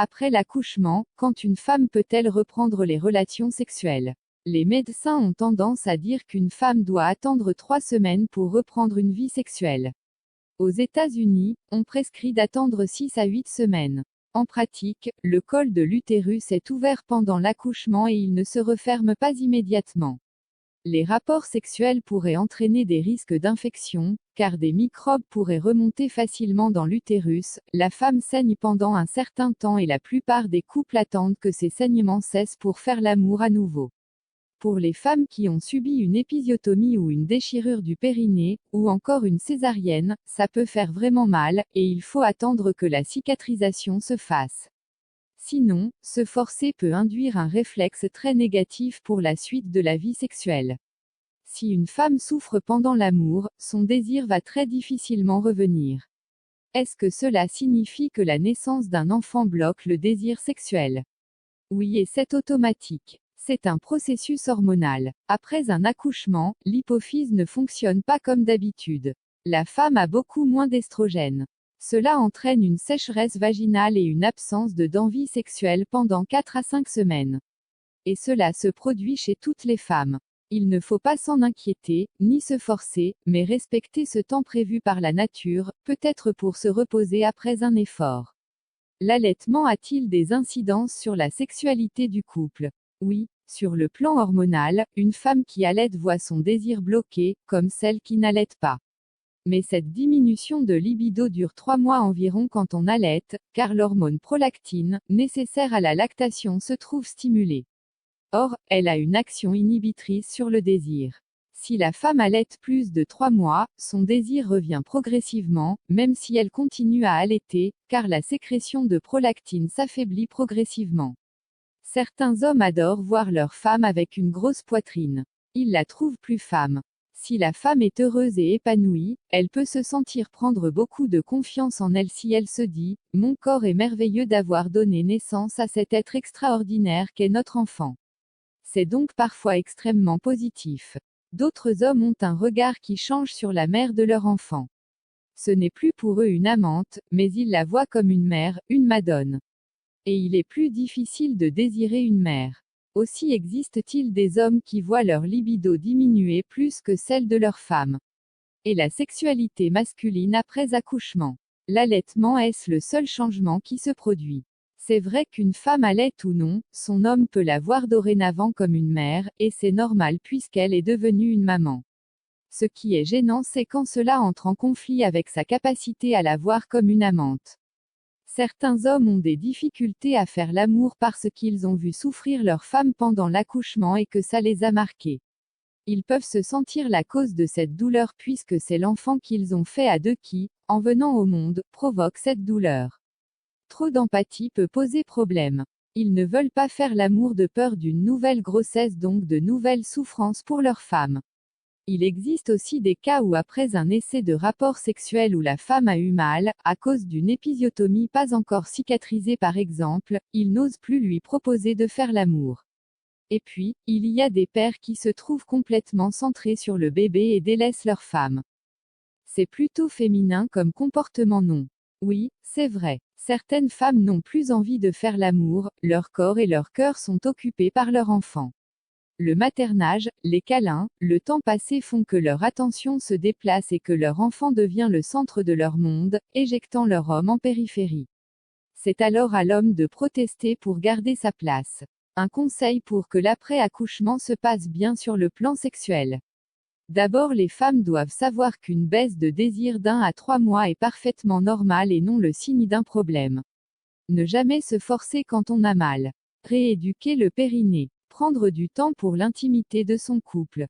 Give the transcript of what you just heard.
Après l'accouchement, quand une femme peut-elle reprendre les relations sexuelles? Les médecins ont tendance à dire qu'une femme doit attendre 3 semaines pour reprendre une vie sexuelle. Aux États-Unis, on prescrit d'attendre 6 à 8 semaines. En pratique, le col de l'utérus est ouvert pendant l'accouchement et il ne se referme pas immédiatement. Les rapports sexuels pourraient entraîner des risques d'infection, car des microbes pourraient remonter facilement dans l'utérus. La femme saigne pendant un certain temps et la plupart des couples attendent que ces saignements cessent pour faire l'amour à nouveau. Pour les femmes qui ont subi une épisiotomie ou une déchirure du périnée, ou encore une césarienne, ça peut faire vraiment mal, et il faut attendre que la cicatrisation se fasse. Sinon, se forcer peut induire un réflexe très négatif pour la suite de la vie sexuelle. Si une femme souffre pendant l'amour, son désir va très difficilement revenir. Est-ce que cela signifie que la naissance d'un enfant bloque le désir sexuel? Oui, et c'est automatique. C'est un processus hormonal. Après un accouchement, l'hypophyse ne fonctionne pas comme d'habitude. La femme a beaucoup moins d'estrogène. Cela entraîne une sécheresse vaginale et une absence d'envie sexuelle pendant 4 à 5 semaines. Et cela se produit chez toutes les femmes. Il ne faut pas s'en inquiéter, ni se forcer, mais respecter ce temps prévu par la nature, peut-être pour se reposer après un effort. L'allaitement a-t-il des incidences sur la sexualité du couple? Oui, sur le plan hormonal, une femme qui allaite voit son désir bloqué, comme celle qui n'allaite pas. Mais cette diminution de libido dure 3 mois environ quand on allaite, car l'hormone prolactine, nécessaire à la lactation, se trouve stimulée. Or, elle a une action inhibitrice sur le désir. Si la femme allaite plus de 3 mois, son désir revient progressivement, même si elle continue à allaiter, car la sécrétion de prolactine s'affaiblit progressivement. Certains hommes adorent voir leur femme avec une grosse poitrine. Ils la trouvent plus femme. Si la femme est heureuse et épanouie, elle peut se sentir prendre beaucoup de confiance en elle si elle se dit « Mon corps est merveilleux d'avoir donné naissance à cet être extraordinaire qu'est notre enfant ». C'est donc parfois extrêmement positif. D'autres hommes ont un regard qui change sur la mère de leur enfant. Ce n'est plus pour eux une amante, mais ils la voient comme une mère, une madone. Et il est plus difficile de désirer une mère. Aussi existe-t-il des hommes qui voient leur libido diminuer plus que celle de leur femme. Et la sexualité masculine après accouchement. L'allaitement est-ce le seul changement qui se produit? C'est vrai qu'une femme allaite ou non, son homme peut la voir dorénavant comme une mère, et c'est normal puisqu'elle est devenue une maman. Ce qui est gênant c'est quand cela entre en conflit avec sa capacité à la voir comme une amante. Certains hommes ont des difficultés à faire l'amour parce qu'ils ont vu souffrir leur femme pendant l'accouchement et que ça les a marqués. Ils peuvent se sentir la cause de cette douleur puisque c'est l'enfant qu'ils ont fait à deux qui, en venant au monde, provoque cette douleur. Trop d'empathie peut poser problème. Ils ne veulent pas faire l'amour de peur d'une nouvelle grossesse, donc de nouvelles souffrances pour leur femme. Il existe aussi des cas où après un essai de rapport sexuel où la femme a eu mal, à cause d'une épisiotomie pas encore cicatrisée par exemple, ils n'osent plus lui proposer de faire l'amour. Et puis, il y a des pères qui se trouvent complètement centrés sur le bébé et délaissent leur femme. C'est plutôt féminin comme comportement, non? Oui, c'est vrai. Certaines femmes n'ont plus envie de faire l'amour, leur corps et leur cœur sont occupés par leur enfant. Le maternage, les câlins, le temps passé font que leur attention se déplace et que leur enfant devient le centre de leur monde, éjectant leur homme en périphérie. C'est alors à l'homme de protester pour garder sa place. Un conseil pour que l'après-accouchement se passe bien sur le plan sexuel. D'abord, les femmes doivent savoir qu'une baisse de désir d'1 à 3 mois est parfaitement normale et non le signe d'un problème. Ne jamais se forcer quand on a mal. Rééduquer le périnée. Prendre du temps pour l'intimité de son couple.